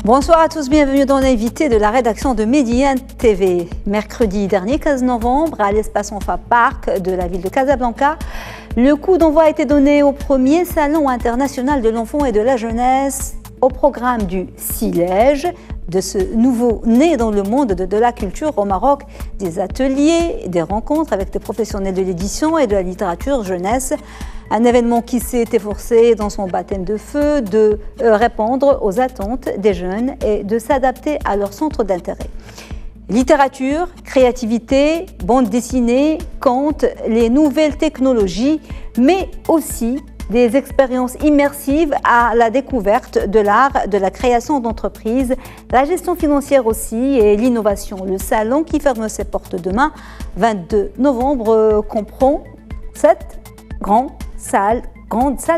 Bonsoir à tous, bienvenue dans l'invité de la rédaction de Médiane TV. Mercredi dernier, 15 novembre, à l'espace Enfa Park de la ville de Casablanca, le coup d'envoi a été donné au premier Salon international de l'enfant et de la jeunesse au programme du SILEJ, de ce nouveau né dans le monde de la culture au Maroc, des ateliers, des rencontres avec des professionnels de l'édition et de la littérature jeunesse. Un événement qui s'est efforcé dans son baptême de feu de répondre aux attentes des jeunes et de s'adapter à leur centre d'intérêt. Littérature, créativité, bande dessinée, contes, les nouvelles technologies, mais aussi des expériences immersives à la découverte de l'art, de la création d'entreprises, la gestion financière aussi et l'innovation. Le salon qui ferme ses portes demain, 22 novembre, comprend 7 grandes salles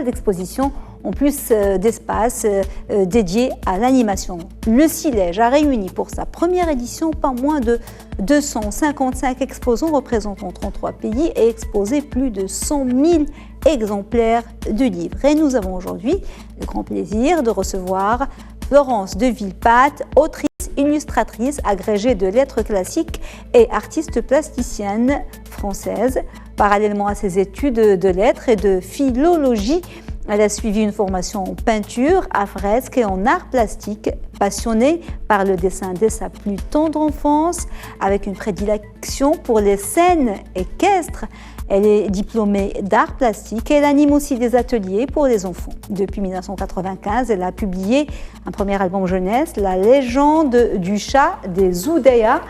d'exposition, en plus d'espaces dédiés à l'animation. Le SILEJ a réuni pour sa première édition pas moins de 255 exposants représentant 33 pays et exposé plus de 100 000 exemplaires de livres. Et nous avons aujourd'hui le grand plaisir de recevoir Florence de Villepinte, autrice, illustratrice, agrégée de lettres classiques et artiste plasticienne française. Parallèlement à ses études de lettres et de philologie, elle a suivi une formation en peinture, à fresque et en art plastique. Passionnée par le dessin dès sa plus tendre enfance, avec une prédilection pour les scènes équestres, elle est diplômée d'art plastique et elle anime aussi des ateliers pour les enfants. Depuis 1995, elle a publié un premier album jeunesse, La légende du chat des Zoudaya,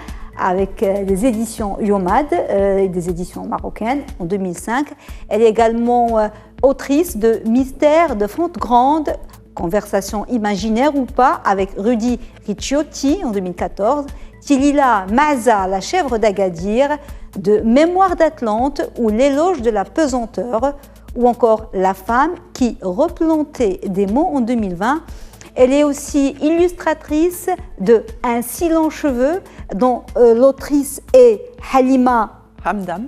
avec les éditions Yomad et des éditions marocaines en 2005. Elle est également autrice de Mystères de Fonte Grande, Conversation imaginaire ou pas, avec Rudy Ricciotti en 2014, Tilila Maza, La chèvre d'Agadir, de Mémoire d'Atlante ou L'éloge de la pesanteur, ou encore La femme qui replantait des mots en 2020. Elle est aussi illustratrice de Un silent cheveux, dont l'autrice est Halima Hamdan,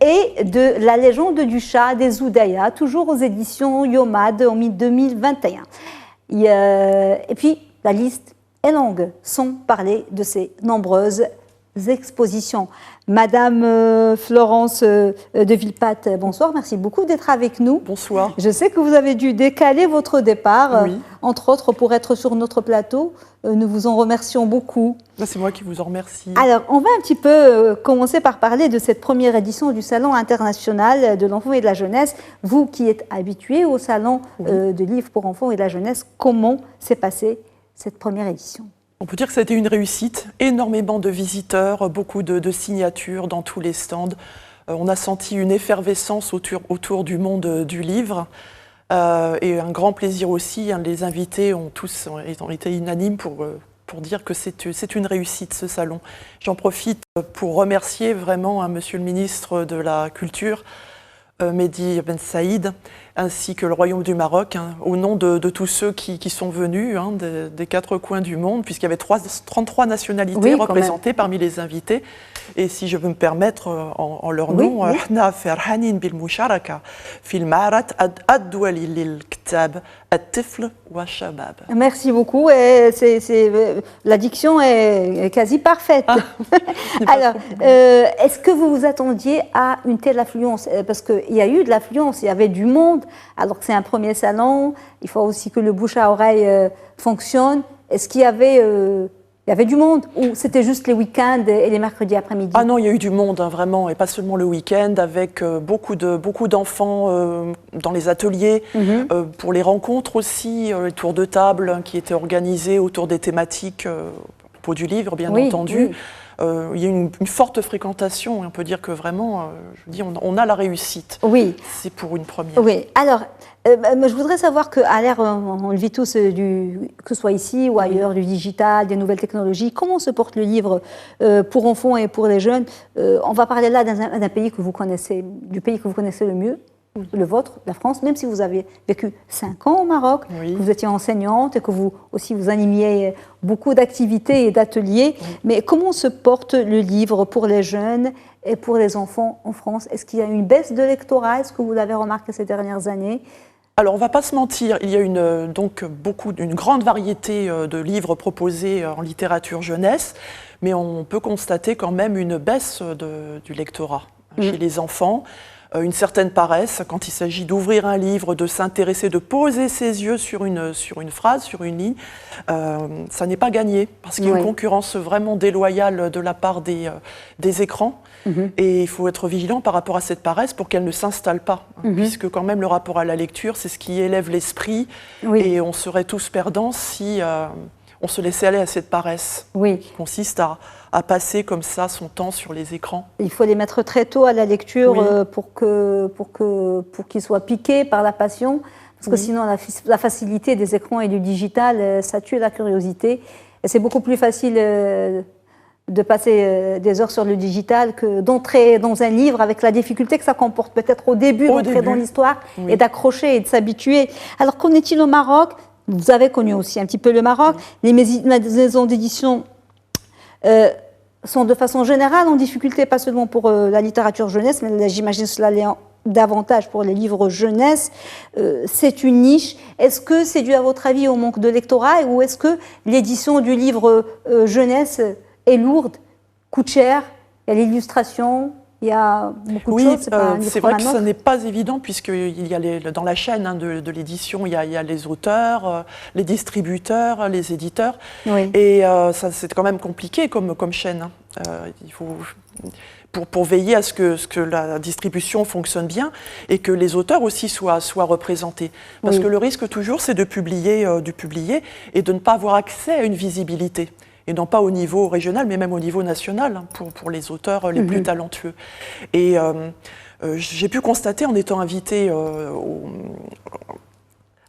et de La légende du chat des Zoudaya, toujours aux éditions Yomad en 2021. Et puis, la liste est longue, sans parler de ces nombreuses expositions. Madame Florence de Villepinte, bonsoir, merci beaucoup d'être avec nous. Bonsoir. Je sais que vous avez dû décaler votre départ, oui, entre autres pour être sur notre plateau. Nous vous en remercions beaucoup. C'est moi qui vous en remercie. Alors, on va un petit peu commencer par parler de cette première édition du Salon international de l'enfant et de la jeunesse. Vous qui êtes habitué au Salon de livres pour enfants et de la jeunesse, comment s'est passée cette première édition ? On peut dire que ça a été une réussite, énormément de visiteurs, beaucoup de signatures dans tous les stands. On a senti une effervescence autour du monde du livre et un grand plaisir aussi. Les invités ont été unanimes pour dire que c'est une réussite ce salon. J'en profite pour remercier vraiment Monsieur le ministre de la Culture, Mehdi Ben Saïd, ainsi que le Royaume du Maroc, au nom de tous ceux qui sont venus des quatre coins du monde, puisqu'il y avait 33 nationalités représentées parmi les invités. Et si je veux me permettre, en leur nom, merci beaucoup. L'addiction est quasi parfaite. Alors, est-ce que vous vous attendiez à une telle affluence ? Parce qu'il y a eu de l'affluence, il y avait du monde. Alors que c'est un premier salon, il faut aussi que le bouche à oreille fonctionne. Est-ce qu'il y avait du monde ou c'était juste les week-ends et les mercredis après-midi ? Ah non, il y a eu du monde, vraiment, et pas seulement le week-end, avec beaucoup d'enfants dans les ateliers, pour les rencontres aussi, les tours de table qui étaient organisés autour des thématiques à propos du livre, bien entendu. Oui. Il y a une forte fréquentation, on peut dire que vraiment, on a la réussite. Oui. C'est pour une première. Oui. Alors, je voudrais savoir qu'à l'ère, on le vit tous, que ce soit ici ou ailleurs, du digital, des nouvelles technologies, comment se porte le livre pour enfants et pour les jeunes ? On va parler là d'un pays que vous connaissez, du pays que vous connaissez le mieux, le vôtre, la France, même si vous avez vécu 5 ans au Maroc, que vous étiez enseignante et que vous animiez beaucoup d'activités et d'ateliers. Mais comment se porte le livre pour les jeunes et pour les enfants en France ? Est-ce qu'il y a une baisse de lectorat ? Est-ce que vous l'avez remarqué ces dernières années ? Alors, on ne va pas se mentir, il y a une grande variété de livres proposés en littérature jeunesse, mais on peut constater quand même une baisse du lectorat chez les enfants, une certaine paresse quand il s'agit d'ouvrir un livre, de s'intéresser, de poser ses yeux sur une phrase, sur une ligne. Ça n'est pas gagné, parce qu'il y a une concurrence vraiment déloyale de la part des écrans. Et il faut être vigilant par rapport à cette paresse pour qu'elle ne s'installe pas, puisque quand même le rapport à la lecture, c'est ce qui élève l'esprit, et on serait tous perdants si on se laissait aller à cette paresse, qui consiste à passer comme ça son temps sur les écrans. Il faut les mettre très tôt à la lecture pour qu'ils soient piqués par la passion, parce que sinon la facilité des écrans et du digital, ça tue la curiosité, et c'est beaucoup plus facile de passer des heures sur le digital que d'entrer dans un livre avec la difficulté que ça comporte peut-être au début d'entrer dans l'histoire et d'accrocher et de s'habituer. Alors qu'en est-il au Maroc? Vous avez connu aussi un petit peu le Maroc. Les maisons d'édition sont de façon générale en difficulté, pas seulement pour la littérature jeunesse, mais là, j'imagine cela l'est davantage pour les livres jeunesse. C'est une niche. Est-ce que c'est dû à votre avis au manque de lectorat, ou est-ce que l'édition du livre jeunesse est lourde, coûte cher, il y a l'illustration, il y a beaucoup de choses. C'est vrai que ce n'est pas évident, puisqu'il y a dans la chaîne de l'édition, il y a les auteurs, les distributeurs, les éditeurs, et ça c'est quand même compliqué comme chaîne. Il faut, pour veiller à ce que la distribution fonctionne bien et que les auteurs aussi soient représentés. Parce que le risque toujours, c'est de publier et de ne pas avoir accès à une visibilité. Et non pas au niveau régional, mais même au niveau national, pour les auteurs les plus talentueux. Et j'ai pu constater, en étant invitée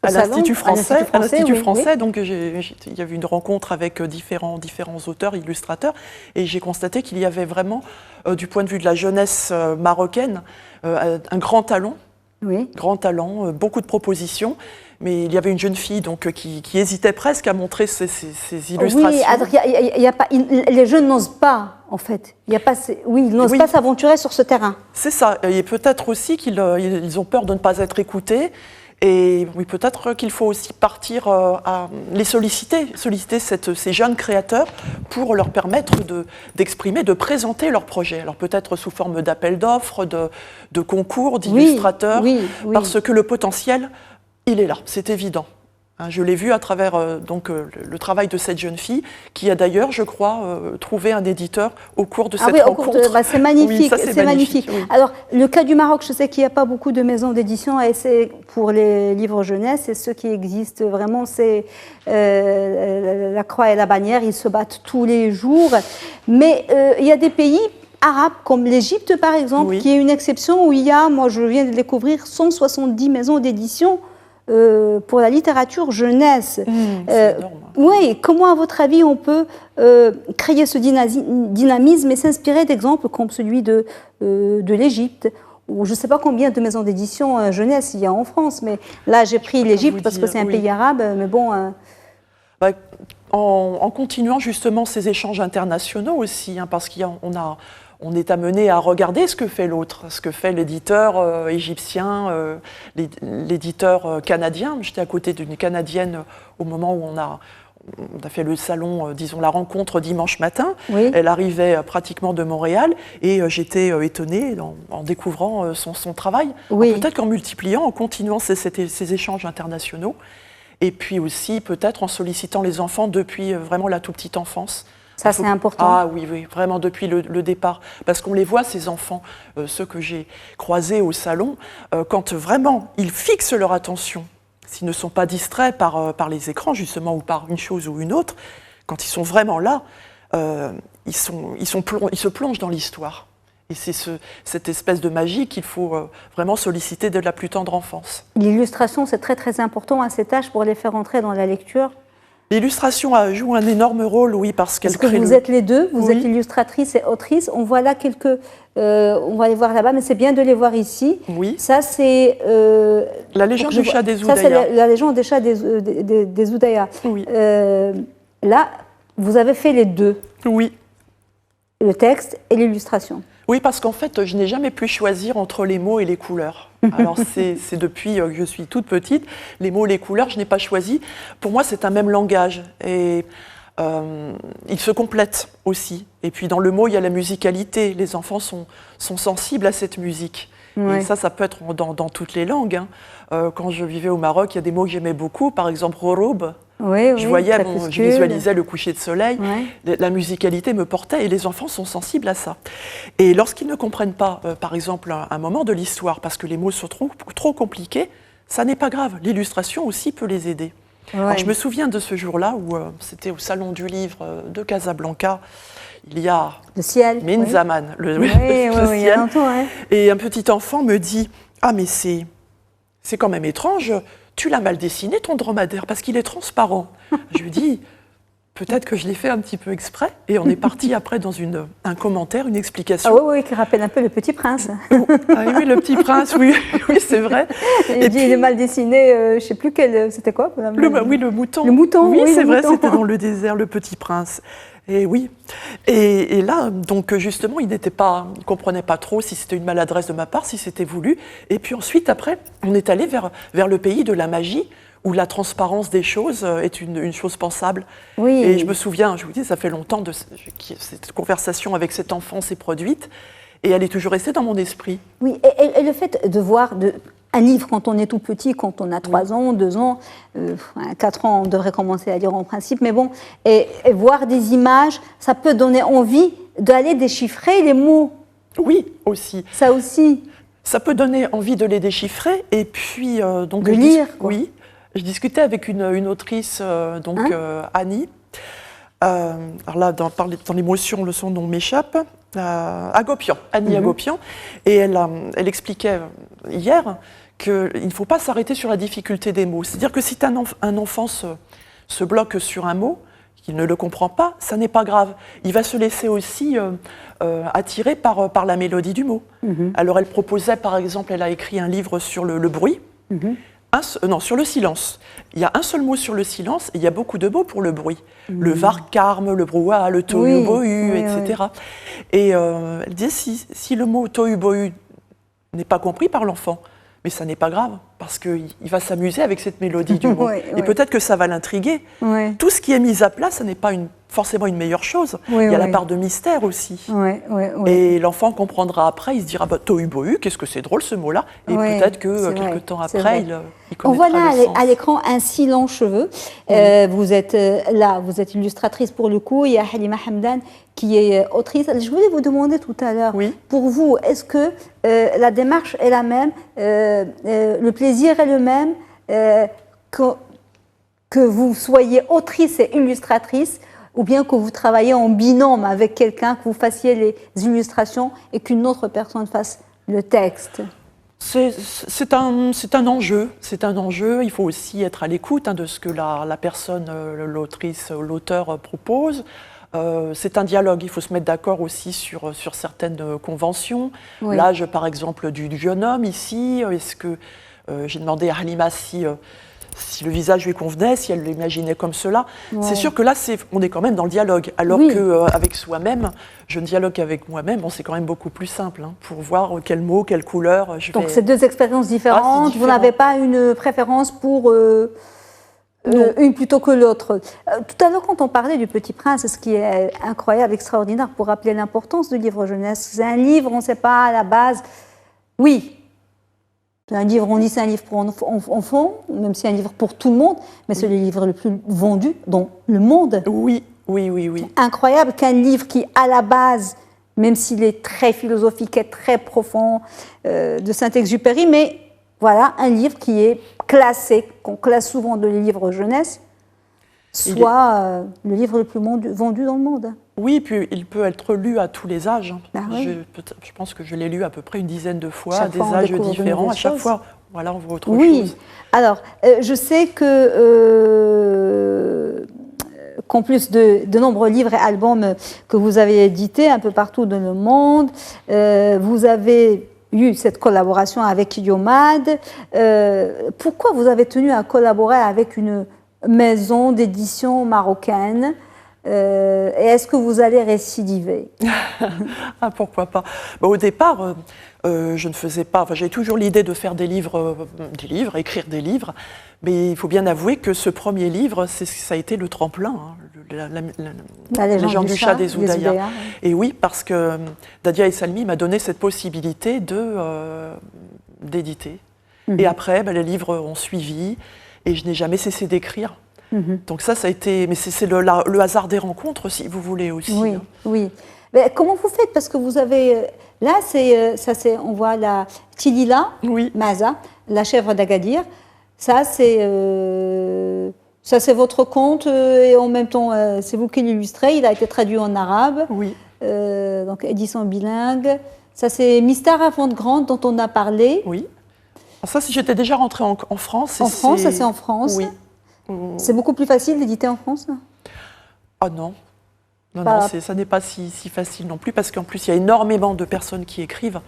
à l'Institut français, donc il y avait une rencontre avec différents auteurs, illustrateurs, et j'ai constaté qu'il y avait vraiment, du point de vue de la jeunesse marocaine, un grand talent. Grand talent, beaucoup de propositions, mais il y avait une jeune fille qui hésitait presque à montrer ses illustrations. Oui, les jeunes n'osent pas, en fait. Ils n'osent pas s'aventurer sur ce terrain. C'est ça, et peut-être aussi qu'ils ont peur de ne pas être écoutés. Et oui, peut-être qu'il faut aussi partir à les solliciter ces jeunes créateurs pour leur permettre d'exprimer, de présenter leurs projets. Alors peut-être sous forme d'appels d'offres, de concours, d'illustrateurs, parce que le potentiel, il est là, c'est évident. Je l'ai vu à travers le travail de cette jeune fille, qui a d'ailleurs, je crois, trouvé un éditeur au cours de cette rencontre. C'est magnifique, c'est magnifique. Oui. Alors, le cas du Maroc, je sais qu'il n'y a pas beaucoup de maisons d'édition, et c'est pour les livres jeunesse, et ceux qui existent vraiment, c'est la Croix et la Bannière, ils se battent tous les jours. Mais il y a des pays arabes, comme l'Égypte par exemple, qui est une exception, où il y a, moi je viens de découvrir, 170 maisons d'édition pour la littérature jeunesse. Oui, comment, à votre avis, on peut créer ce dynamisme et s'inspirer d'exemples comme celui de l'Égypte, où je ne sais pas combien de maisons d'édition jeunesse il y a en France, mais là j'ai pris l'Égypte parce que c'est un pays arabe, mais bon... En continuant justement ces échanges internationaux aussi, parce qu'on est amené à regarder ce que fait l'autre, ce que fait l'éditeur égyptien, l'éditeur canadien. J'étais à côté d'une Canadienne au moment où on a fait le salon, disons la rencontre dimanche matin. Elle arrivait pratiquement de Montréal et j'étais étonnée en découvrant son travail. Peut-être qu'en multipliant, en continuant ces échanges internationaux, et puis aussi peut-être en sollicitant les enfants depuis vraiment la toute petite enfance. Ça, c'est important. Ah oui, vraiment depuis le départ. Parce qu'on les voit, ces enfants, ceux que j'ai croisés au salon, quand vraiment ils fixent leur attention, s'ils ne sont pas distraits par les écrans, justement, ou par une chose ou une autre, quand ils sont vraiment là, ils se plongent dans l'histoire. Et c'est cette espèce de magie qu'il faut vraiment solliciter dès la plus tendre enfance. L'illustration, c'est très très important à cet âge pour les faire entrer dans la lecture. L'illustration joue un énorme rôle, oui, parce qu'elle crée... Parce que vous êtes les deux, vous êtes illustratrice et autrice. On voit là on va les voir là-bas, mais c'est bien de les voir ici. Oui. Ça, c'est... la légende du chat des Oudaya. Ça, c'est la légende des chats des Oudaya. Oui. Là, vous avez fait les deux. Oui. le texte et l'illustration. Oui, parce qu'en fait, je n'ai jamais pu choisir entre les mots et les couleurs. Alors, c'est depuis que je suis toute petite. Les mots et les couleurs, je n'ai pas choisi. Pour moi, c'est un même langage. Et ils se complètent aussi. Et puis, dans le mot, il y a la musicalité. Les enfants sont sensibles à cette musique. Ouais. Et ça peut être dans toutes les langues. Hein. Quand je vivais au Maroc, il y a des mots que j'aimais beaucoup. Par exemple, roroub. Oui, Je visualisais le coucher de soleil, la musicalité me portait et les enfants sont sensibles à ça. Et lorsqu'ils ne comprennent pas, par exemple, un moment de l'histoire, parce que les mots sont trop compliqués, ça n'est pas grave. L'illustration aussi peut les aider. Ouais. Alors, je me souviens de ce jour-là où c'était au Salon du Livre de Casablanca. Il y a le ciel, Menzaman, le ciel. Et un petit enfant me dit « Ah, mais c'est quand même étrange. Tu l'as mal dessiné, ton dromadaire, parce qu'il est transparent. » Je lui dis, peut-être que je l'ai fait un petit peu exprès. Et on est parti après dans un commentaire, une explication. Ah oui, qui rappelle un peu le Petit Prince. Ah oui, le Petit Prince, oui, c'est vrai. Et puis, il est mal dessiné, je ne sais plus c'était quoi. Oui, le mouton. Le mouton, oui, c'est vrai, c'était dans le désert, le Petit Prince. Et oui. Et là, donc justement, il ne comprenait pas trop si c'était une maladresse de ma part, si c'était voulu. Et puis ensuite, après, on est allé vers le pays de la magie, où la transparence des choses est une chose pensable. Oui. Et je me souviens, je vous dis, ça fait longtemps que cette conversation avec cet enfant s'est produite, et elle est toujours restée dans mon esprit. Oui, et le fait de voir un livre quand on est tout petit, quand on a 3 ans, 2 ans, 4 ans, on devrait commencer à lire en principe, mais bon, et voir des images, ça peut donner envie d'aller déchiffrer les mots. Oui, aussi. Ça aussi. Ça peut donner envie de les déchiffrer, et puis... donc, de lire, quoi. Oui. Je discutais avec une autrice, Annie. Alors là, dans l'émotion, son nom m'échappe. Agopian, Annie Agopian. Et elle expliquait hier qu'il ne faut pas s'arrêter sur la difficulté des mots. C'est-à-dire que si un enfant se bloque sur un mot, qu'il ne le comprend pas, ça n'est pas grave. Il va se laisser aussi attirer par la mélodie du mot. Alors elle proposait, par exemple, elle a écrit un livre sur le bruit. Sur le silence. Il y a un seul mot sur le silence et il y a beaucoup de mots pour le bruit. Le vacarme, le brouhaha, le tohu-bohu, etc. Et elle disait, si le mot tohu-bohu n'est pas compris par l'enfant, mais ça n'est pas grave, parce qu'il va s'amuser avec cette mélodie du mot. Et peut-être que ça va l'intriguer. Tout ce qui est mis à plat, ça n'est pas forcément une meilleure chose. Il y a la part de mystère aussi. Et l'enfant comprendra après, il se dira tohu-bohu, qu'est-ce que c'est drôle ce mot-là. Et peut-être que quelques temps après, il connaîtra. On voit là le sens. à l'écran un si long cheveu. Vous êtes vous êtes illustratrice pour le coup. Il y a Halima Hamdan qui est autrice. Je voulais vous demander tout à l'heure, pour vous, est-ce que la démarche est la même, le plaisir est le même, que vous soyez autrice et illustratrice, ou bien que vous travaillez en binôme avec quelqu'un, que vous fassiez les illustrations et qu'une autre personne fasse le texte? C'est un enjeu. Il faut aussi être à l'écoute de ce que la personne, l'autrice, l'auteur propose. C'est un dialogue. Il faut se mettre d'accord aussi sur certaines conventions. L'âge, par exemple, du jeune homme ici. Est-ce que j'ai demandé à Halima si le visage lui convenait, si elle l'imaginait comme cela. C'est sûr que là, on est quand même dans le dialogue. Alors qu'avec soi-même, je ne dialogue qu'avec moi-même, c'est quand même beaucoup plus simple pour voir quel mot, quelle couleur. Donc c'est 2 expériences différentes. Vous n'avez pas une préférence pour une plutôt que l'autre. Tout à l'heure, quand on parlait du Petit Prince, ce qui est incroyable, extraordinaire, pour rappeler l'importance du livre jeunesse, c'est un livre, on ne sait pas à la base. Oui. C'est un livre, on dit c'est un livre pour enfants, même si c'est un livre pour tout le monde, mais c'est le livre le plus vendu dans le monde. Oui. Incroyable qu'un livre qui, à la base, même s'il est très philosophique et très profond, de Saint-Exupéry, mais voilà, un livre qui est classé, qu'on classe souvent de livres jeunesse, soit le livre le plus vendu dans le monde. Oui, puis il peut être lu à tous les âges. Je pense que je l'ai lu à peu près une dizaine de fois, à des âges différents. À chaque fois, on voit autre chose. Alors, je sais qu'en plus de nombreux livres et albums que vous avez édités un peu partout dans le monde, vous avez eu cette collaboration avec Yomad. Pourquoi vous avez tenu à collaborer avec une maison d'édition marocaine Et est-ce que vous allez récidiver? Ah, pourquoi pas. Au départ, je ne faisais pas. Enfin, j'ai toujours l'idée de faire des livres, écrire des livres. Mais il faut bien avouer que ce premier livre, ça a été le tremplin, La légende du chat des Oudaya. Oui. Et oui, parce que Dadia Essalmi m'a donné cette possibilité d'éditer. Et après, les livres ont suivi, et je n'ai jamais cessé d'écrire. Donc ça a été, mais c'est le hasard des rencontres, si vous voulez aussi. Oui, oui. Mais comment vous faites? Parce que vous avez, là, on voit la Tilila Maza, la chèvre d'Agadir. Ça, c'est votre conte, et en même temps, c'est vous qui l'illustrez. Il a été traduit en arabe. Oui. Donc, édition bilingue. Ça, c'est Mystère avant de grande, dont on a parlé. Oui. Alors ça, si j'étais déjà rentrée en France. En France, ça c'est en France. Oui. C'est beaucoup plus facile d'éditer en France, là? Ah non. Non, ça n'est pas si facile non plus, parce qu'en plus, il y a énormément de personnes qui écrivent.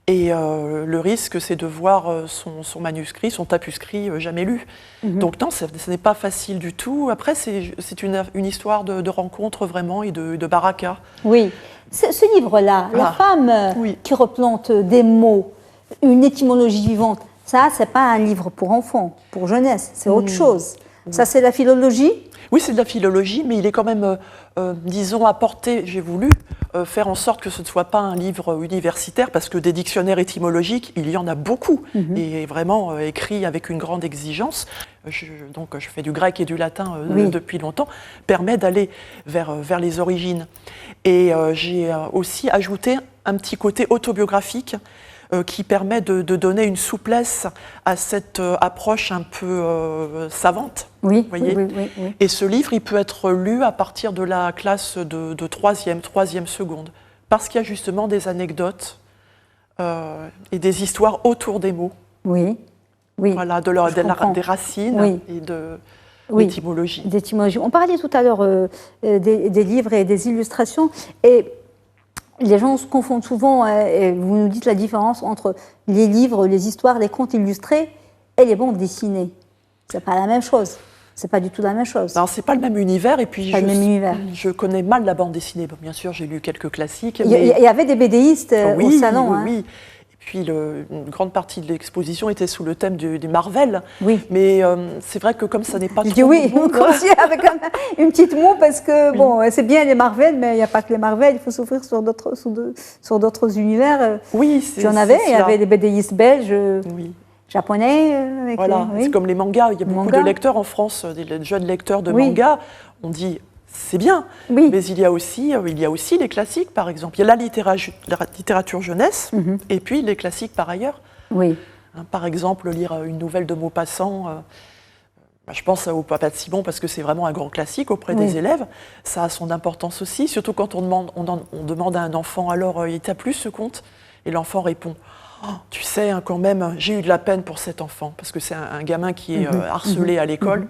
Et le risque, c'est de voir son manuscrit, son tapuscrit jamais lu. Donc non, ce n'est pas facile du tout. Après, c'est une histoire de rencontre vraiment et de baraka. Oui. Ce livre-là, La femme qui replante des mots, une étymologie vivante, ça, c'est pas un livre pour enfants, pour jeunesse, c'est autre chose. Ça, c'est la philologie? Oui, c'est de la philologie, mais il est quand même, disons, apporté, j'ai voulu faire en sorte que ce ne soit pas un livre universitaire, parce que des dictionnaires étymologiques, il y en a beaucoup, et vraiment écrits avec une grande exigence. Donc, je fais du grec et du latin depuis longtemps, permet d'aller vers les origines. Et j'ai aussi ajouté un petit côté autobiographique, qui permet de donner une souplesse à cette approche un peu savante. Oui, voyez. Oui. Et ce livre, il peut être lu à partir de la classe de troisième seconde, parce qu'il y a justement des anecdotes et des histoires autour des mots. Oui. Voilà, des racines et de l'étymologie. D'étymologie. On parlait tout à l'heure des livres et des illustrations, et les gens se confondent souvent, et vous nous dites la différence entre les livres, les histoires, les contes illustrés et les bandes dessinées. C'est pas la même chose. C'est pas du tout la même chose. Alors, c'est pas le même univers, et puis je connais mal la bande dessinée. Bon, bien sûr, j'ai lu quelques classiques. Il y avait des BDistes au salon. Oui. Et puis, une grande partie de l'exposition était sous le thème des Marvel. Oui. Mais c'est vrai que comme ça n'est pas trop... vous commenciez avec une petite moue, parce que, bon, c'est bien les Marvel, mais il n'y a pas que les Marvel, il faut s'ouvrir sur d'autres univers. Oui, il y avait des BDistes belges, japonais. Voilà, c'est comme les mangas. Il y a beaucoup de lecteurs en France, des jeunes lecteurs de mangas. On dit... C'est bien, mais il y a aussi les classiques, par exemple. Il y a la littérature jeunesse, et puis les classiques par ailleurs. Oui. Par exemple, lire une nouvelle de Maupassant, je pense au Papa de Simon, parce que c'est vraiment un grand classique auprès des élèves. Ça a son importance aussi, surtout quand on demande à un enfant, alors, il t'a plu ce conte? Et l'enfant répond, tu sais, quand même, j'ai eu de la peine pour cet enfant, parce que c'est un gamin qui est harcelé à l'école.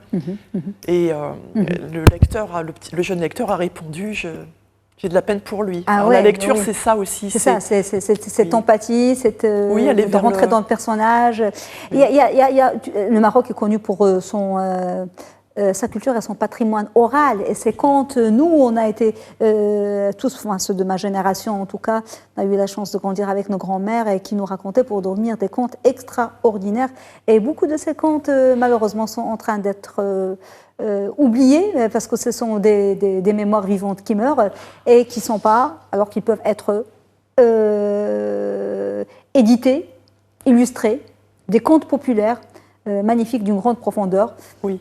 Et le jeune lecteur a répondu, j'ai de la peine pour lui. Alors, la lecture, c'est ça aussi. C'est ça, c'est cette empathie, de rentrer dans le personnage. Le Maroc est connu pour sa culture et son patrimoine oral. Et c'est quand nous, on a été tous, ceux de ma génération en tout cas, on a eu la chance de grandir avec nos grands-mères et qui nous racontaient pour dormir des contes extraordinaires. Et beaucoup de ces contes, malheureusement, sont en train d'être oubliés, parce que ce sont des mémoires vivantes qui meurent et qui ne sont pas, alors qu'ils peuvent être édités, illustrés, des contes populaires magnifiques d'une grande profondeur. Oui.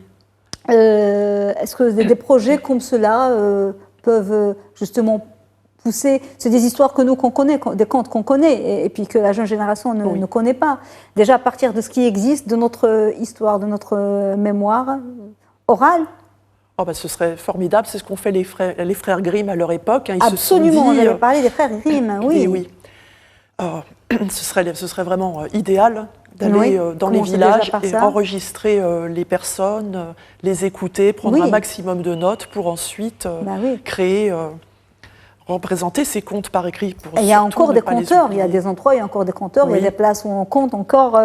Est-ce que des projets comme cela peuvent justement pousser? C'est des histoires que nous, qu'on connaît, des contes qu'on connaît, et puis que la jeune génération ne connaît pas. Déjà à partir de ce qui existe, de notre histoire, de notre mémoire orale. Ce serait formidable, c'est ce qu'ont fait les frères Grimm à leur époque. Absolument, on avait parlé des frères Grimm, oui. Ce serait vraiment idéal d'aller dans les villages et enregistrer les personnes, les écouter, prendre un maximum de notes pour ensuite créer, représenter ces contes par écrit. Il y a encore des conteurs, il y a des endroits, il y a encore des conteurs, il y a des places où on compte encore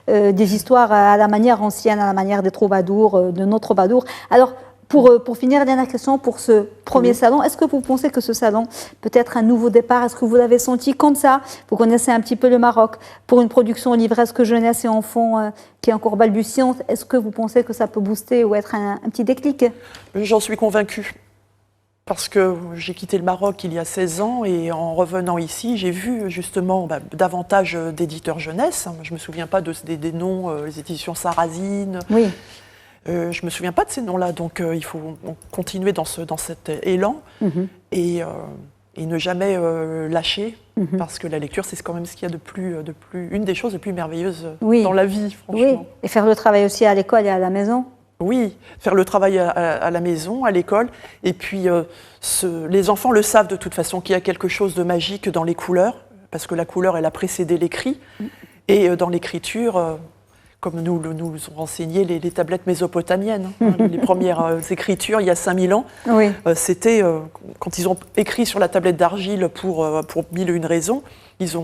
des histoires à la manière ancienne, à la manière des troubadours, de nos troubadours. Alors, Pour finir, dernière question pour ce premier salon. Est-ce que vous pensez que ce salon peut être un nouveau départ? Est-ce que vous l'avez senti comme ça? Vous connaissez un petit peu le Maroc pour une production livresque jeunesse et enfants qui est encore balbutiante. Est-ce que vous pensez que ça peut booster ou être un petit déclic? J'en suis convaincue. Parce que j'ai quitté le Maroc il y a 16 ans et en revenant ici, j'ai vu justement davantage d'éditeurs jeunesse. Je ne me souviens pas des noms, les éditions Sarrazine. Oui. Je ne me souviens pas de ces noms-là, donc il faut continuer dans cet élan et ne jamais lâcher, parce que la lecture, c'est quand même ce qu'il y a de plus, une des choses les plus merveilleuses dans la vie, franchement. Oui, et faire le travail aussi à l'école et à la maison. Oui, faire le travail à la maison, à l'école, et puis les enfants le savent de toute façon qu'il y a quelque chose de magique dans les couleurs, parce que la couleur, elle a précédé l'écrit, et dans l'écriture, comme nous ont renseigné les tablettes mésopotamiennes, les premières écritures il y a 5000 ans, c'était quand ils ont écrit sur la tablette d'argile pour 1001 raisons, ils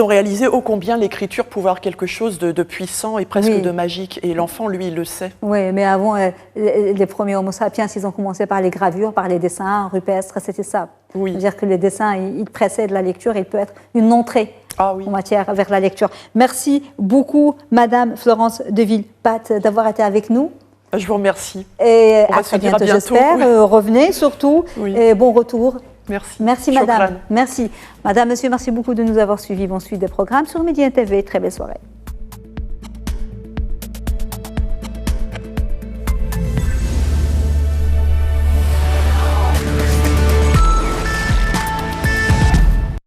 ont réalisé ô combien l'écriture pouvait avoir quelque chose de puissant et presque de magique. Et l'enfant, lui, il le sait. Oui, mais avant, les premiers Homo sapiens, ils ont commencé par les gravures, par les dessins rupestres, c'était ça. Oui. C'est-à-dire que les dessins, ils précèdent la lecture, il peut être une entrée en matière vers la lecture. Merci beaucoup, Madame Florence de Villepinte, d'avoir été avec nous. Je vous remercie. Et à très bientôt, j'espère. Revenez surtout. Et bon retour. Merci. Merci, Madame. Merci. Madame, Monsieur, merci beaucoup de nous avoir suivis. Bon suite des programmes sur Médien TV. Très belle soirée.